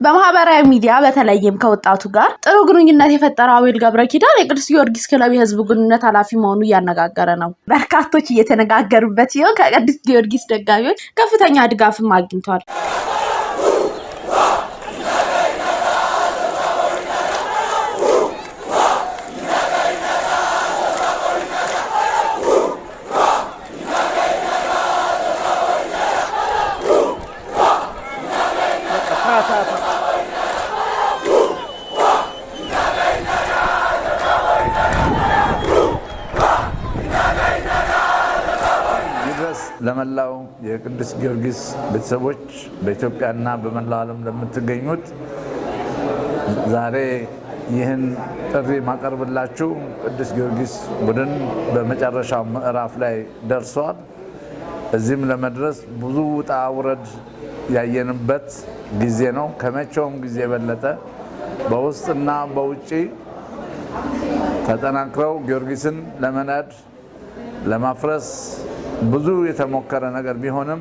በማህበራዊ ሚዲያ በተለይም ከወጣቱ ጋር ጥሩ ግንኙነት የፈጠረው አቤል ገብረኪዳን የቅዱስ ጊዮርጊስ ክለብ የህዝብ ግንኙነት ኃላፊ መሆኑ እያነጋገረ ነው። በርካቶች እየተነጋገሩበት ሲሆን ከቅዱስ ጊዮርጊስ ደጋፊዎች ከፍተኛ ድጋፍም አግኝቷል። ለመላው የቅዱስ ጊዮርጊስ ቤተሰቦች በኢትዮጵያና በመላው ዓለም ለምትገኙት ዛሬ ይህን ጥሪ ማቀርብላችሁ ቅዱስ ጊዮርጊስ ቡድን በመጨረሻው ምዕራፍ ላይ ደርሷል። እዚህም ለመድረስ ብዙ ውጣ ውረድ ያየንበት ጊዜ ነው። ከመቼውም ጊዜ የበለጠ በውስጥና በውጪ ተጠናክረው ጊዮርጊስን ለመናድ ለማፍረስ ብዙ የተሞከረ ነገር ቢሆንም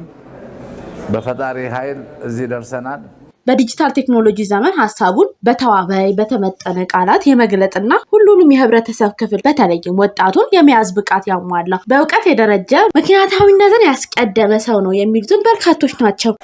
በፈጣሪ ኃይል እዚህ ደርሰናል። በዲጂታል ቴክኖሎጂ ዘመን ሐሳቡን በተዋበ በተመጠነ ቃላት የመግለጥና ሁሉንም የህብረተሰብ ክፍል በተለይም ወጣቱን የመያዝ ብቃት ያሟላ በእውቀት የደረጀ ምክንያታዊነትን ያስቀደመ ሰው ነው የሚሉትን በርካቶች ናቸው።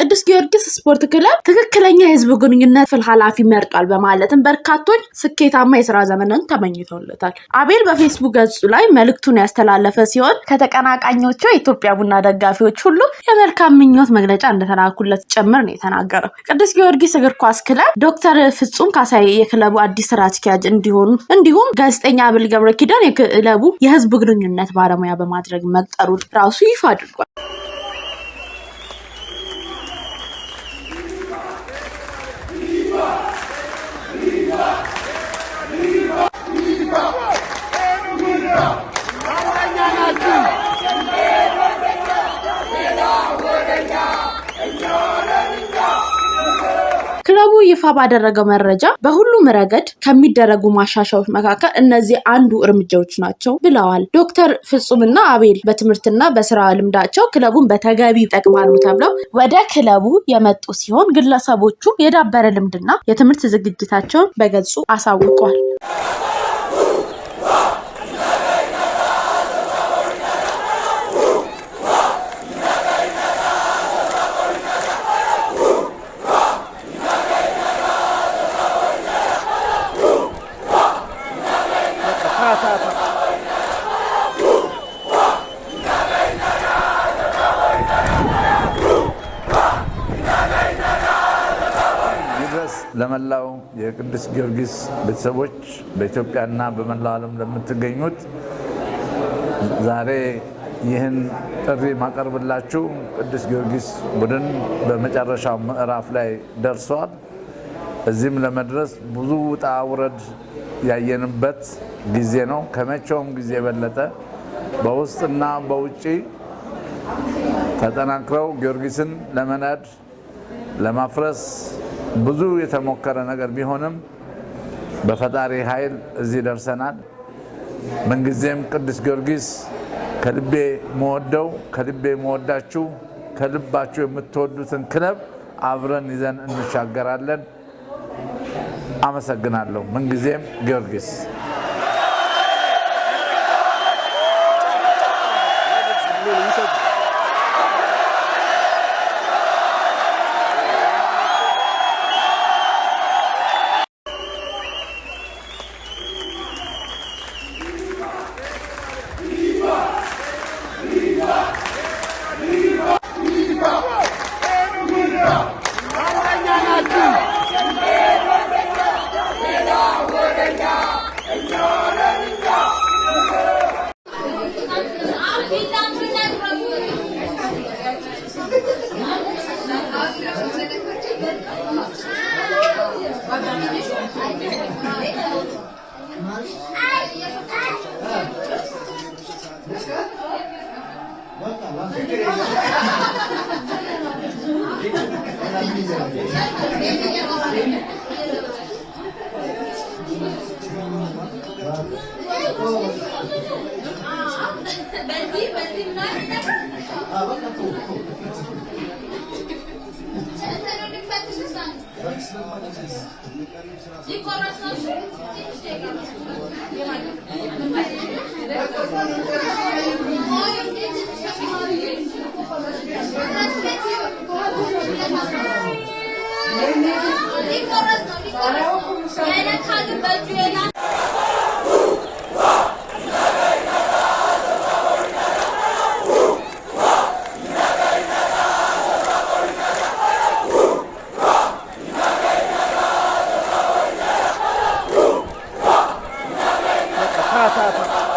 ቅዱስ ጊዮርጊስ ስፖርት ክለብ ትክክለኛ የህዝብ ግንኙነት ኃላፊ መርጧል በማለትም በርካቶች ስኬታማ የሥራ ዘመንን ተመኝተውለታል። አቤል በፌስቡክ ገጹ ላይ መልእክቱን ያስተላለፈ ሲሆን ከተቀናቃኞቹ የኢትዮጵያ ቡና ደጋፊዎች ሁሉ የመልካም ምኞት መግለጫ እንደተላኩለት ጭምር ነው የተናገረው። ቅዱስ ጊዮርጊስ እግር ኳስ ክለብ ዶክተር ፍጹም ካሳዬ የክለቡ አዲስ ስራ አስኪያጅ እንዲሁም ጋዜጠኛ አቤል ገብረኪዳን የክለቡ የህዝብ ግንኙነት ባለሙያ በማድረግ መቅጠሩን ራሱ ይፋ አድርጓል። ክለቡ ይፋ ባደረገው መረጃ በሁሉም ረገድ ከሚደረጉ ማሻሻያዎች መካከል እነዚህ አንዱ እርምጃዎች ናቸው ብለዋል። ዶክተር ፍጹምና አቤል በትምህርትና በስራ ልምዳቸው ክለቡን በተገቢ ይጠቅማሉ ተብለው ወደ ክለቡ የመጡ ሲሆን ግለሰቦቹ የዳበረ ልምድና የትምህርት ዝግጅታቸውን በገጹ አሳውቀዋል። ለመላው የቅዱስ ጊዮርጊስ ቤተሰቦች በኢትዮጵያና በመላው ዓለም ለምትገኙት ዛሬ ይህን ጥሪ ማቀርብላችሁ ቅዱስ ጊዮርጊስ ቡድን በመጨረሻው ምዕራፍ ላይ ደርሷል። እዚህም ለመድረስ ብዙ ውጣ ውረድ ያየንበት ጊዜ ነው። ከመቼውም ጊዜ የበለጠ በውስጥና በውጪ ተጠናክረው ጊዮርጊስን ለመናድ ለማፍረስ ብዙ የተሞከረ ነገር ቢሆንም በፈጣሪ ኃይል እዚህ ደርሰናል። ምንጊዜም ቅዱስ ጊዮርጊስ ከልቤ መወዳችሁ ከልባችሁ የምትወዱትን ክለብ አብረን ይዘን እንሻገራለን። አመሰግናለሁ። ምንጊዜም ጊዮርጊስ። Kita Ta ta ta.